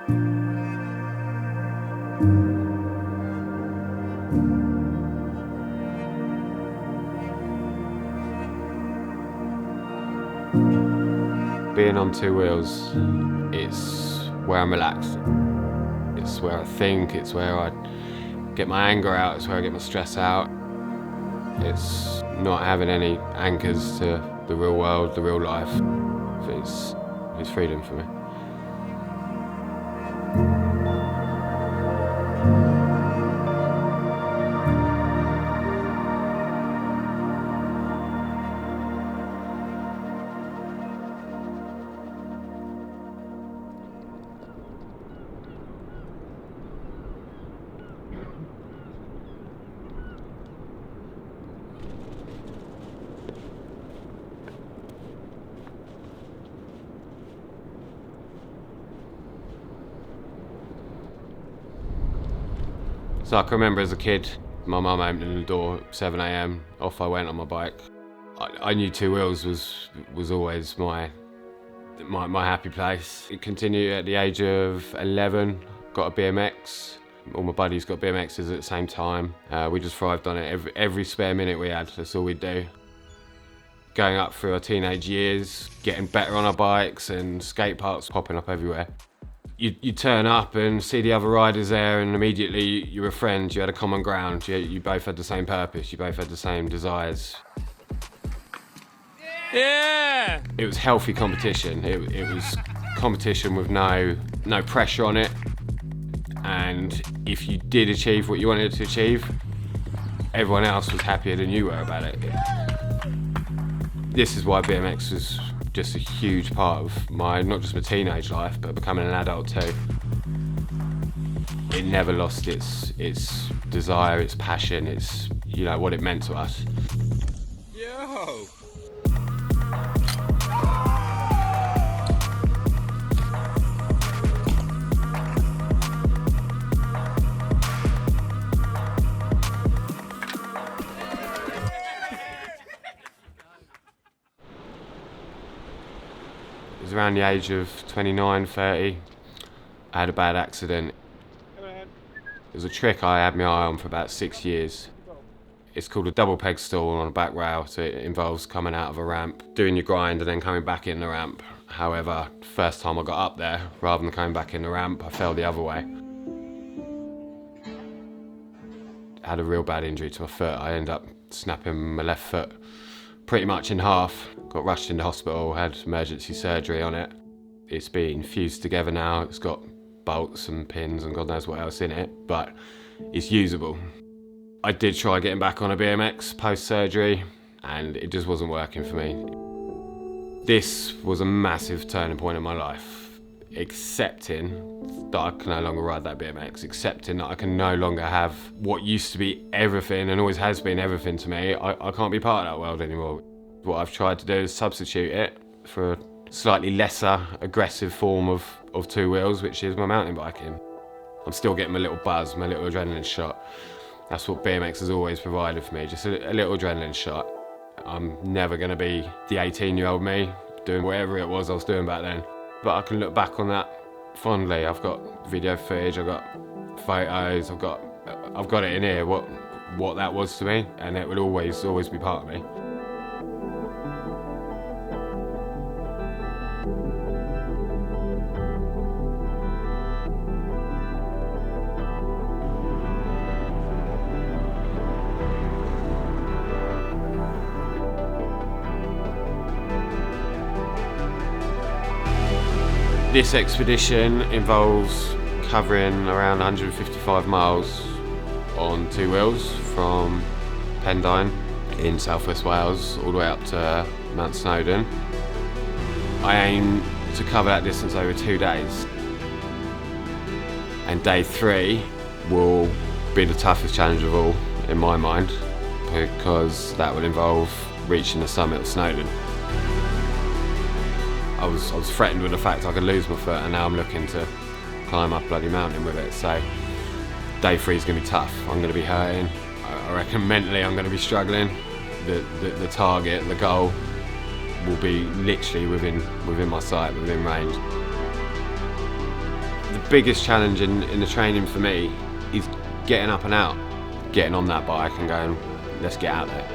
Being on two wheels, it's where I'm relaxed. It's where I think, it's where I get my anger out, it's where I get my stress out. It's not having any anchors to the real world, the real life. It's freedom for me. So I can remember as a kid, my mum opening the door at 7 a.m, off I went on my bike. I knew two wheels was always my happy place. It continued at the age of 11, got a BMX. All my buddies got BMXs at the same time. We just thrived on it every spare minute we had, that's all we'd do. Going up through our teenage years, getting better on our bikes and skate parks popping up everywhere. You turn up and see the other riders there and immediately you were friends, you had a common ground, you both had the same purpose, you both had the same desires. Yeah! It was healthy competition. It was competition with no pressure on it. And if you did achieve what you wanted to achieve, everyone else was happier than you were about it. This is why BMX was just a huge part of not just my teenage life, but becoming an adult too. It never lost its desire, its passion, its, what it meant to us. Yo! It was around the age of 29, 30. I had a bad accident. It was a trick I had my eye on for about 6 years. It's called a double peg stall on a back rail, so it involves coming out of a ramp, doing your grind and then coming back in the ramp. However, first time I got up there, rather than coming back in the ramp, I fell the other way. I had a real bad injury to my foot. I ended up snapping my left foot pretty much in half. Got rushed into hospital, had emergency surgery on it. It's been fused together now. It's got bolts and pins and God knows what else in it, but it's usable. I did try getting back on a BMX post-surgery and it just wasn't working for me. This was a massive turning point in my life. Accepting that I can no longer ride that BMX, accepting that I can no longer have what used to be everything and always has been everything to me. I can't be part of that world anymore. What I've tried to do is substitute it for a slightly lesser aggressive form of two wheels, which is my mountain biking. I'm still getting my little buzz, my little adrenaline shot. That's what BMX has always provided for me, just a little adrenaline shot. I'm never going to be the 18-year-old me doing whatever it was I was doing back then. But I can look back on that fondly. I've got video footage, I've got photos, I've got it in here, what that was to me, and it will always be part of me. This expedition involves covering around 155 miles on two wheels from Pendine in southwest Wales all the way up to Mount Snowdon. I aim to cover that distance over 2 days, and day 3 will be the toughest challenge of all in my mind, because that will involve reaching the summit of Snowdon. I was threatened with the fact I could lose my foot, and now I'm looking to climb up bloody mountain with it. So day 3 is going to be tough. I'm going to be hurting. I reckon mentally I'm going to be struggling. The target, the goal, will be literally within my sight, within range. The biggest challenge in the training for me is getting up and out, getting on that bike and going, let's get out there.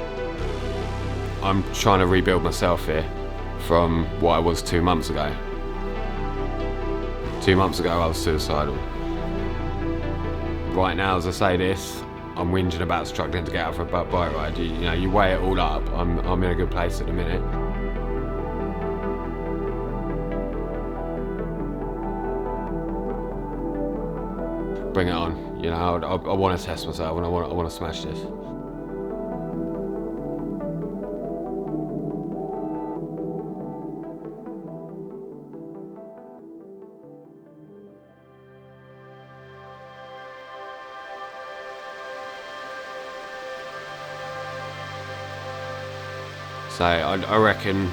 I'm trying to rebuild myself here from what I was 2 months ago. 2 months ago I was suicidal. Right now, as I say this, I'm whinging about struggling to get out for a bike ride. You know, you weigh it all up, I'm in a good place at the minute. Bring it on, you know, I want to test myself and I want to smash this. So I reckon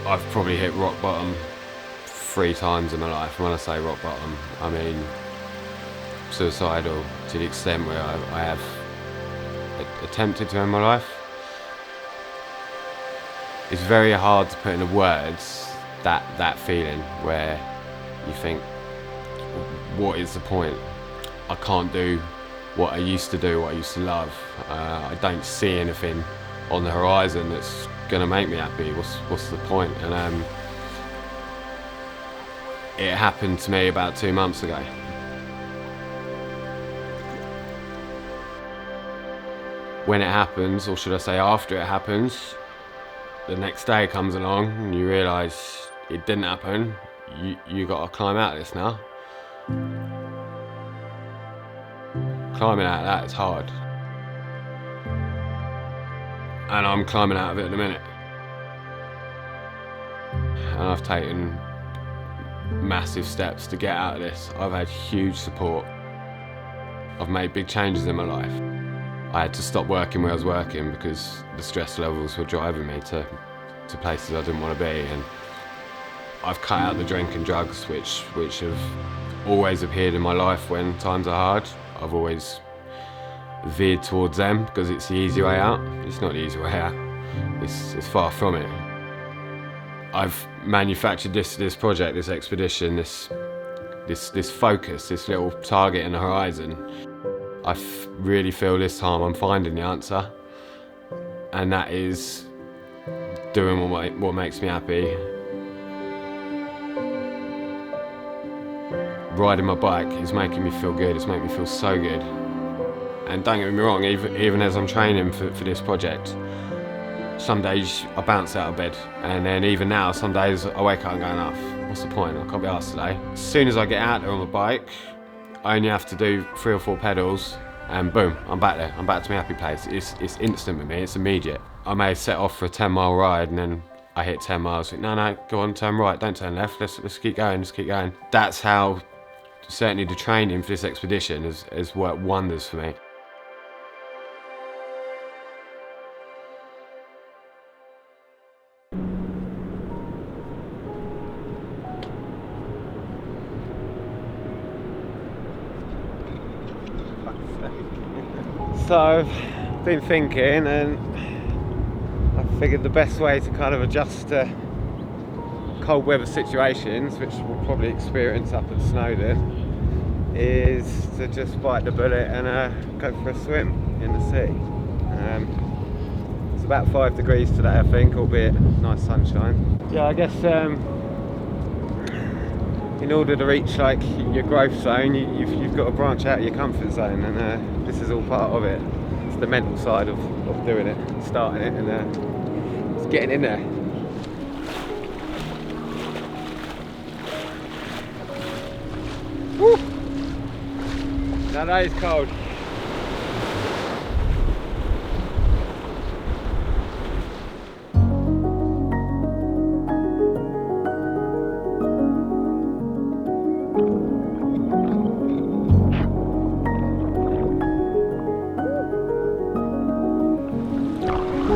I've probably hit rock bottom 3 times in my life. And when I say rock bottom, I mean suicidal to the extent where I have attempted to end my life. It's very hard to put into words that feeling where you think, what is the point? I can't do what I used to do, what I used to love. I don't see anything on the horizon that's gonna make me happy. What's the point? And it happened to me about 2 months ago. When it happens, or should I say after it happens, the next day comes along and you realise it didn't happen. You got to climb out of this now. Climbing out of that is hard. And I'm climbing out of it in a minute. And I've taken massive steps to get out of this. I've had huge support. I've made big changes in my life. I had to stop working where I was working because the stress levels were driving me to places I didn't want to be. And I've cut out the drink and drugs, which have always appeared in my life when times are hard. I've always veered towards them because it's the easy way out. It's not the easy way out. It's far from it. I've manufactured this project, this expedition, this focus, this little target in the horizon. I really feel this time I'm finding the answer, and that is doing what makes me happy. Riding my bike is making me feel good. It's making me feel so good. And don't get me wrong, even as I'm training for this project, some days I bounce out of bed, and then even now, some days I wake up and go, oh, what's the point? I can't be arsed today. As soon as I get out there on the bike, I only have to do 3 or 4 pedals, and boom, I'm back there. I'm back to my happy place. It's instant with me. It's immediate. I may set off for a 10-mile ride, and then I hit 10 miles. No, go on, turn right. Don't turn left. Let's keep going. Let's keep going. That's how certainly the training for this expedition has worked wonders for me. So I've been thinking, and I figured the best way to kind of adjust to cold weather situations, which we'll probably experience up at Snowdon, is to just bite the bullet and go for a swim in the sea. It's about 5 degrees today, I think, albeit nice sunshine. Yeah, I guess in order to reach like your growth zone, you've got to branch out of your comfort zone, and this is all part of it. It's the mental side of doing it, starting it, and it's getting in there. Woo! Now that is cold.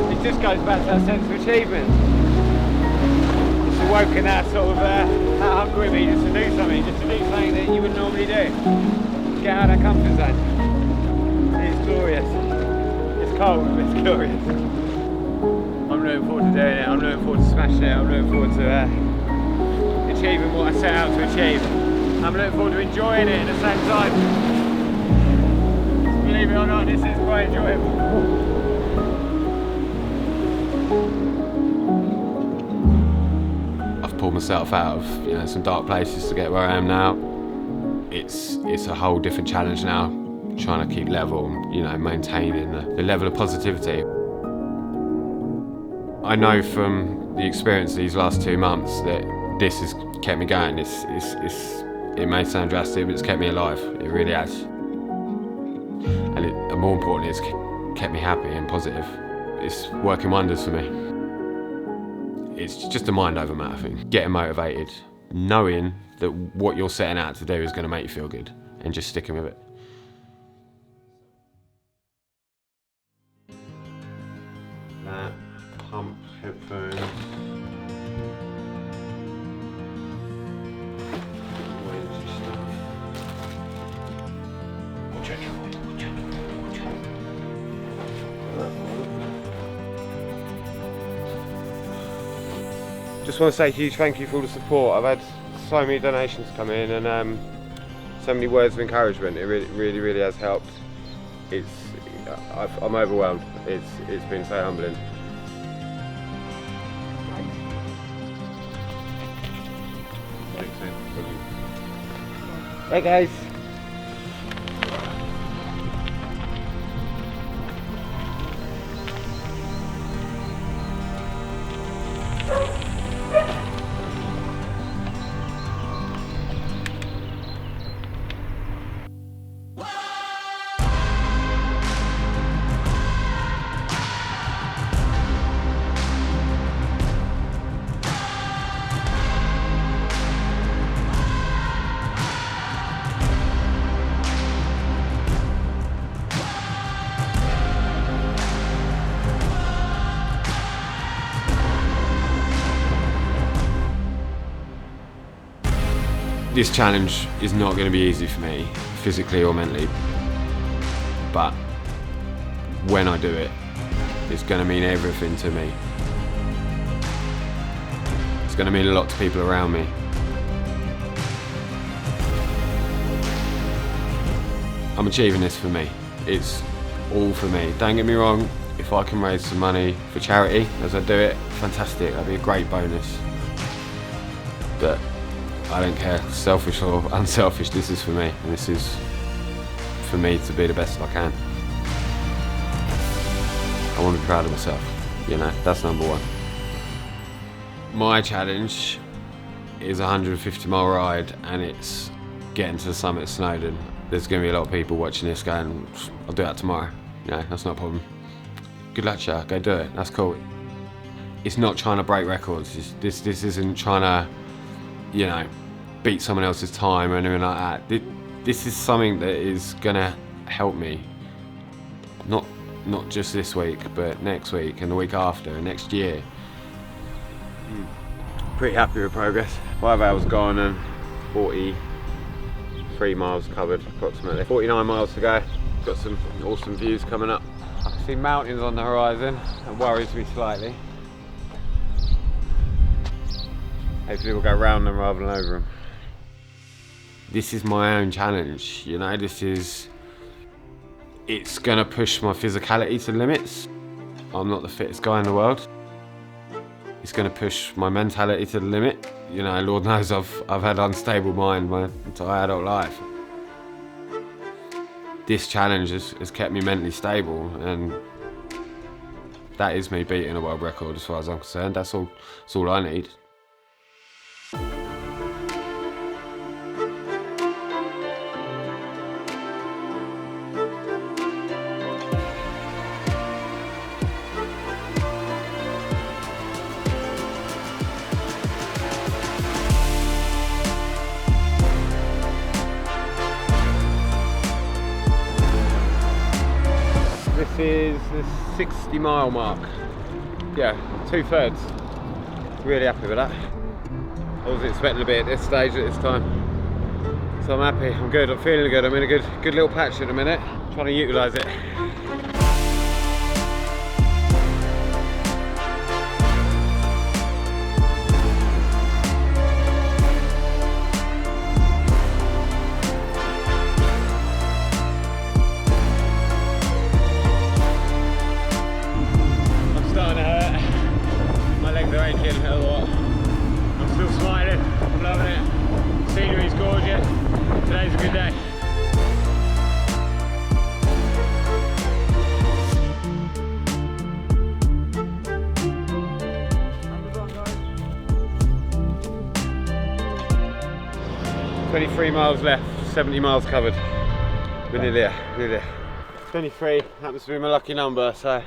It just goes back to that sense of achievement. It's awoken that sort of that hunger in me just to do something that you wouldn't normally do. Get out of that comfort zone. It's glorious. It's cold, but it's glorious. I'm looking forward to doing it. I'm looking forward to smashing it. I'm looking forward to achieving what I set out to achieve. I'm looking forward to enjoying it at the same time. Believe it or not, this is quite enjoyable. I've pulled myself out of some dark places to get where I am now. It's a whole different challenge now, trying to keep level, maintaining the level of positivity. I know from the experience these last 2 months that this has kept me going. It may sound drastic, but it's kept me alive. It really has. And more importantly, it's kept me happy and positive. It's working wonders for me. It's just a mind over matter thing. Getting motivated, knowing that what you're setting out to do is going to make you feel good, and just sticking with it. That pump headphones. Just want to say a huge thank you for all the support. I've had so many donations come in, and so many words of encouragement. It really has helped. I'm overwhelmed. It's been so humbling. Hey guys. This challenge is not going to be easy for me, physically or mentally, but when I do it, it's going to mean everything to me. It's going to mean a lot to people around me. I'm achieving this for me. It's all for me. Don't get me wrong, if I can raise some money for charity as I do it, fantastic, that'd be a great bonus. But I don't care, selfish or unselfish, this is for me, and this is for me to be the best I can. I want to be proud of myself, that's number one. My challenge is a 150-mile ride, and it's getting to the summit of Snowdon. There's going to be a lot of people watching this going, I'll do that tomorrow. That's not a problem. Good luck, Shah, go do it, that's cool. It's not trying to break records, this isn't trying to, beat someone else's time or anything like that. This is something that is gonna help me. Not just this week, but next week and the week after and next year. Pretty happy with progress. 5 hours gone and 43 miles covered approximately. 49 miles to go. Got some awesome views coming up. I can see mountains on the horizon. It worries me slightly. Hopefully we'll go round them rather than over them. This is my own challenge, it's gonna push my physicality to limits. I'm not the fittest guy in the world. It's gonna push my mentality to the limit. Lord knows I've had unstable mind my entire adult life. This challenge has kept me mentally stable, and that is me beating a world record as far as I'm concerned. That's all I need. This is the 60-mile mark. Yeah, 2/3. Really happy with that. I wasn't expecting to be at this stage at this time. So I'm happy, I'm good, I'm feeling good. I'm in a good little patch at the minute. Trying to utilise it. Today's a good day. Numbers on, guys. 23 miles left, 70 miles covered. We're nearly there, nearly there. 23 happens to be my lucky number, so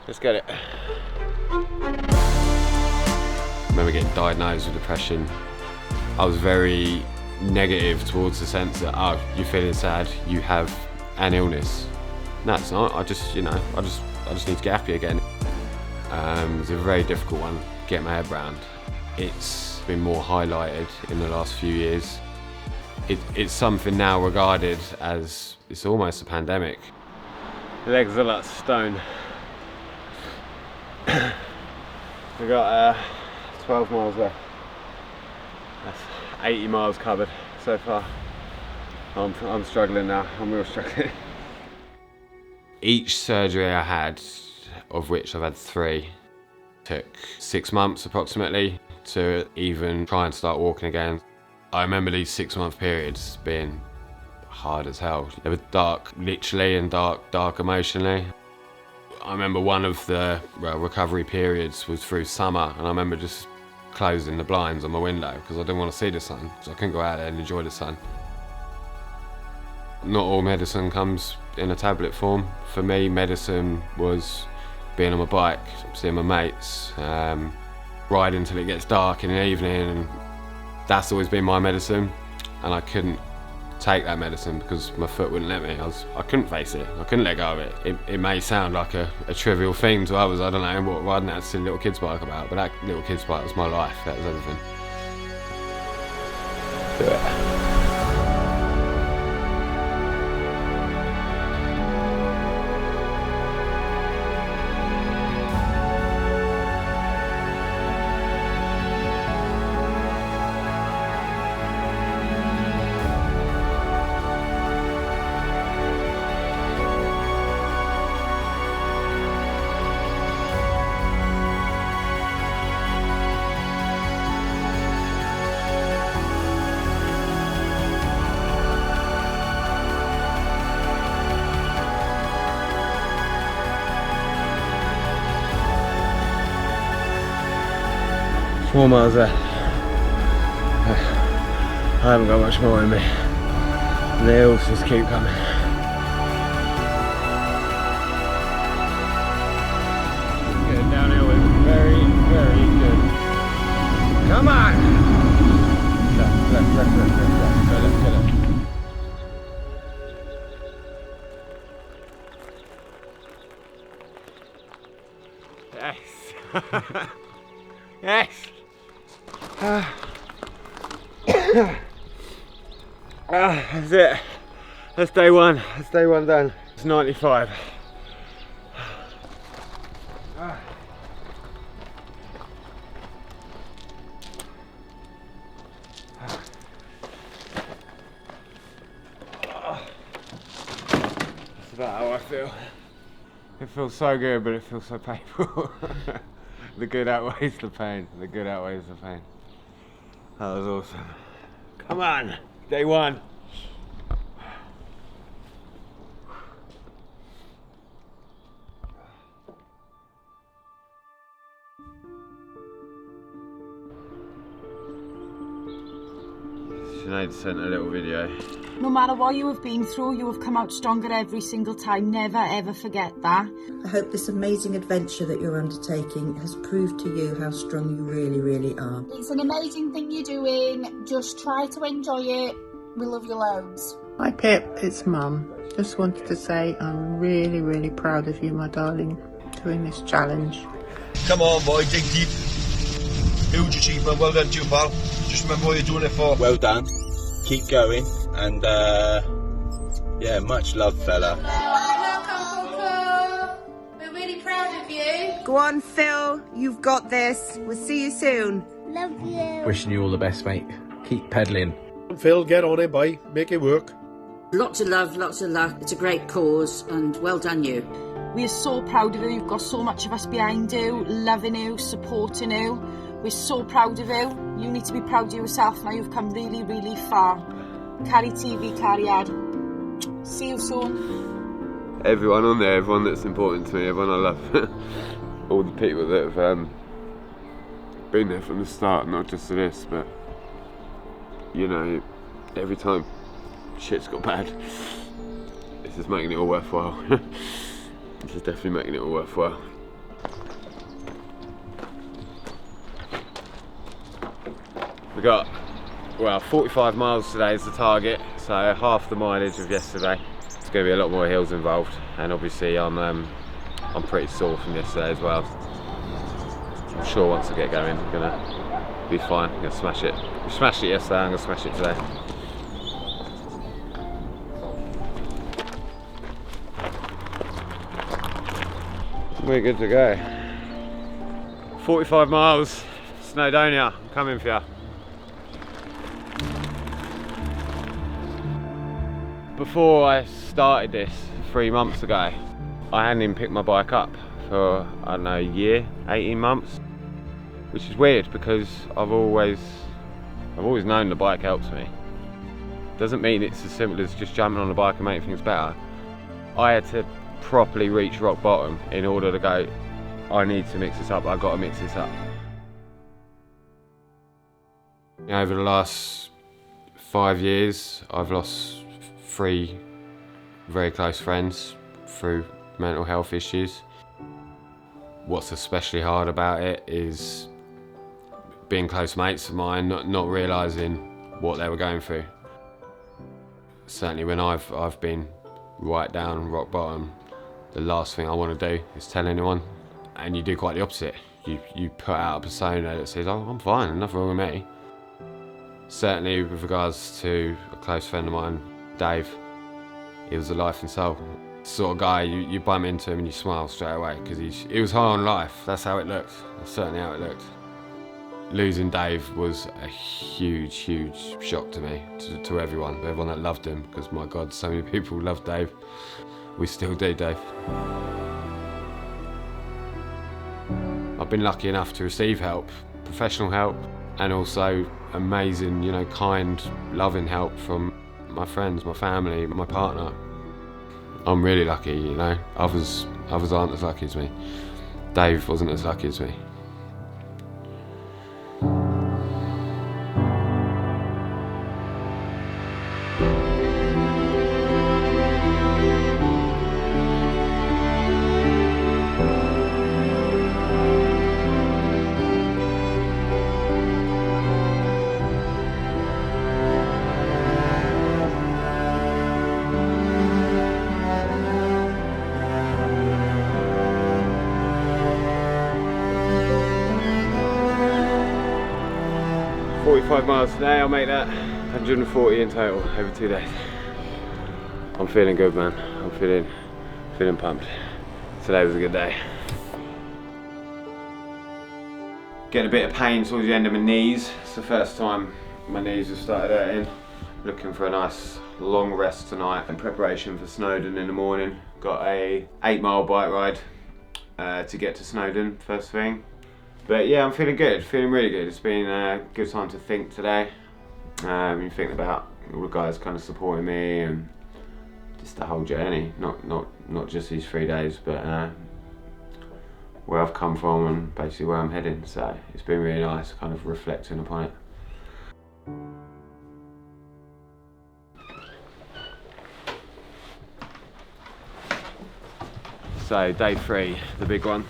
let's get it. I remember getting diagnosed with depression. I was very negative towards the sense that, oh, you're feeling sad, you have an illness. No, it's not. I just need to get happy again. It was a very difficult one to get my head around. It's been more highlighted in the last few years. It's something now regarded as, it's almost a pandemic. Legs are like stone. We got 12 miles left. That's 80 miles covered so far. I'm struggling now, I'm real struggling. Each surgery I had, of which I've had 3, took 6 months approximately to even try and start walking again. I remember these 6-month periods being hard as hell. They were dark literally and dark emotionally. I remember one of the recovery periods was through summer, and I remember just closing the blinds on my window because I didn't want to see the sun, so I couldn't go out there and enjoy the sun. Not all medicine comes in a tablet form. For me, medicine was being on my bike, seeing my mates, riding till it gets dark in the evening, and that's always been my medicine, and I couldn't take that medicine because my foot wouldn't let me. I couldn't face it, I couldn't let go of it. It may sound like a trivial thing to others, I don't know what riding that silly little kid's bike about, but that little kid's bike was my life, that was everything. Do it. Four miles there. I haven't got much more in me. And they all just keep coming. Getting downhill is very, very good. Come on! Left. Yes! Yes! That's it. That's day one. That's day one done. It's 95. That's about how I feel. It feels so good, but it feels so painful. The good outweighs the pain. The good outweighs the pain. That was awesome. Come on, day one. Sinead sent a little video. No matter what you have been through, you have come out stronger every single time. Never ever forget that. I hope this amazing adventure that you're undertaking has proved to you how strong you really, really are. It's an amazing thing you're doing. Just try to enjoy it. We love you loads. Hi Pip, it's Mum. Just wanted to say I'm really, really proud of you, my darling, doing this challenge. Come on boy, dig deep. Huge achievement, well done to you pal. Just remember what you're doing it for. Well done, keep going, and yeah, much love fella. We're really proud of you. Go on Phil, you've got this. We'll see you soon. Love you. Wishing you all the best mate, keep pedalling. Phil, get on it boy, make it work. Lots of love, lots of luck. It's a great cause and well done you. We are so proud of you. You've got so much of us behind you, loving you, supporting you. We're so proud of you. You need to be proud of yourself now. You've come really, really far. Carry TV, carry on. See you soon. Everyone on there, everyone that's important to me, everyone I love. All the people that have been there from the start, not just to this, but you know, every time shit's got bad, this is making it all worthwhile. This is definitely making it all worthwhile. We got, well, 45 miles today is the target, so half the mileage of yesterday. There's going to be a lot more hills involved, and obviously I'm pretty sore from yesterday as well. I'm sure once I get going, I'm gonna be fine. I'm gonna smash it. We smashed it yesterday, I'm gonna smash it today. We're good to go. 45 miles, Snowdonia, I'm coming for you. Before I started this 3 months ago, I hadn't even picked my bike up for, I don't know, a year, 18 months. Which is weird because I've always known the bike helps me. Doesn't mean it's as simple as just jumping on the bike and making things better. I had to properly reach rock bottom in order to go, I need to mix this up, I've got to mix this up. Over the last 5 years, I've lost 3 very close friends through mental health issues. What's especially hard about it is being close mates of mine, not realising what they were going through. Certainly when I've been right down rock bottom, the last thing I want to do is tell anyone, and you do quite the opposite. You put out a persona that says, oh, I'm fine, nothing wrong with me. Certainly with regards to a close friend of mine, Dave, he was a life and soul. Sort of guy, you bump into him and you smile straight away because he was high on life. That's how it looked. That's certainly how it looked. Losing Dave was a huge, huge shock to me, to everyone that loved him, because my God, so many people loved Dave. We still do, Dave. I've been lucky enough to receive help, professional help, and also amazing, you know, kind, loving help from my friends, my family, my partner. I'm really lucky, you know. Others aren't as lucky as me. Dave wasn't as lucky as me. Miles today, I'll make that 140 in total over 2 days. I'm feeling good, man. I'm feeling pumped. Today was a good day. Getting a bit of pain towards the end of my knees. It's the first time my knees have started hurting. Looking for a nice long rest tonight in preparation for Snowdon in the morning. Got a 8-mile bike ride to get to Snowdon first thing. But yeah, I'm feeling good, feeling really good. It's been a good time to think today. You think about all the guys kind of supporting me and just the whole journey, not just these 3 days, but where I've come from and basically where I'm heading. So it's been really nice kind of reflecting upon it. So day 3, the big one.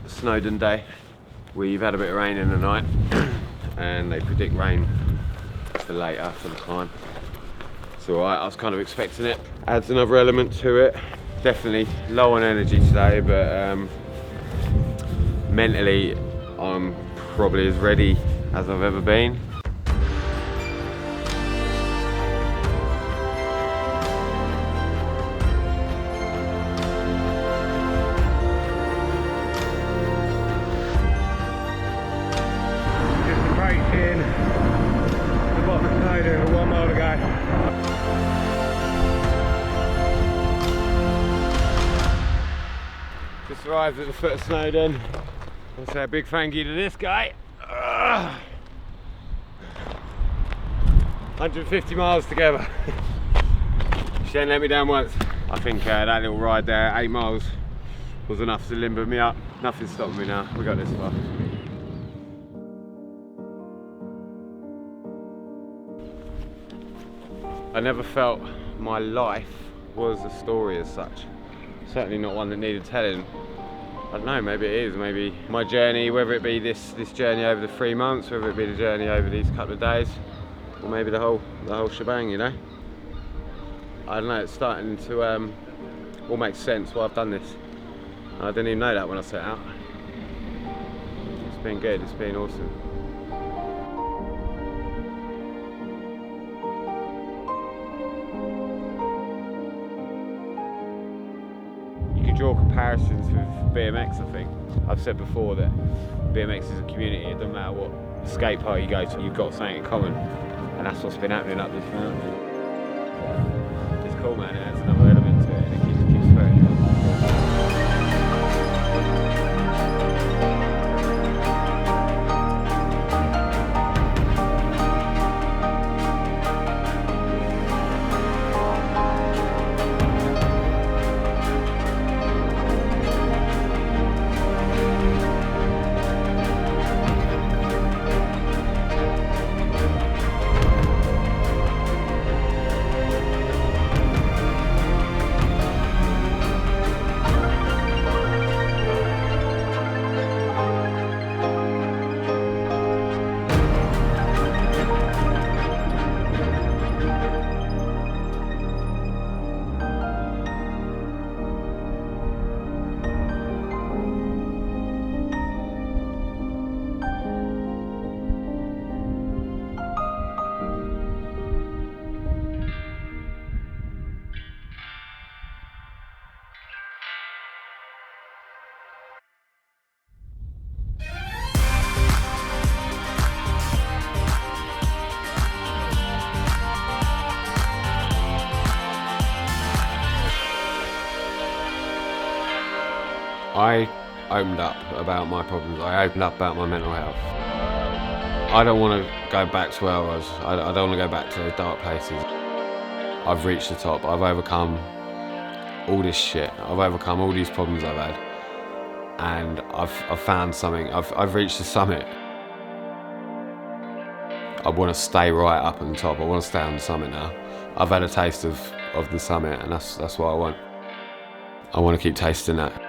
Snowdon day. We've had a bit of rain in the night and they predict rain for later for the climb. So I was kind of expecting it. Adds another element to it. Definitely low on energy today, but mentally I'm probably as ready as I've ever been. Just arrived at the foot of Snowdon. I'll say a big thank you to this guy. 150 miles together. She ain't let me down once. I think that little ride there, 8 miles, was enough to limber me up. Nothing's stopping me now. We got this far. I never felt my life was a story as such. Certainly not one that needed telling. I don't know, maybe it is. Maybe my journey, whether it be this journey over the 3 months, whether it be the journey over these couple of days, or maybe the whole shebang, you know? I don't know, it's starting to all make sense why I've done this. I didn't even know that when I set out. It's been good, it's been awesome. You could draw comparisons with BMX, I think. I've said before that BMX is a community. It doesn't matter what skate park you go to, you've got something in common. And that's what's been happening up this mountain. It's cool, man. It adds another element to it, and it keeps spurring you on. I opened up about my problems. I opened up about my mental health. I don't want to go back to where I was. I don't want to go back to those dark places. I've reached the top. I've overcome all this shit. I've overcome all these problems I've had. And I've found something. I've reached the summit. I want to stay right up at the top. I want to stay on the summit now. I've had a taste of the summit, and that's what I want. I want to keep tasting that.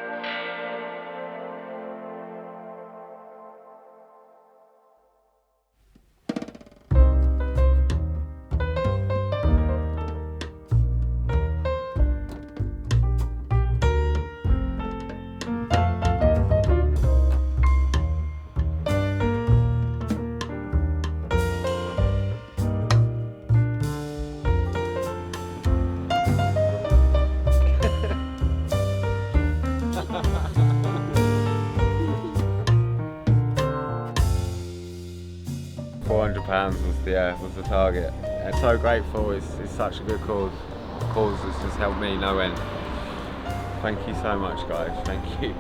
£400 was the target. I'm so grateful. It's such a good cause. A cause that's just helped me no end. Thank you so much, guys. Thank you.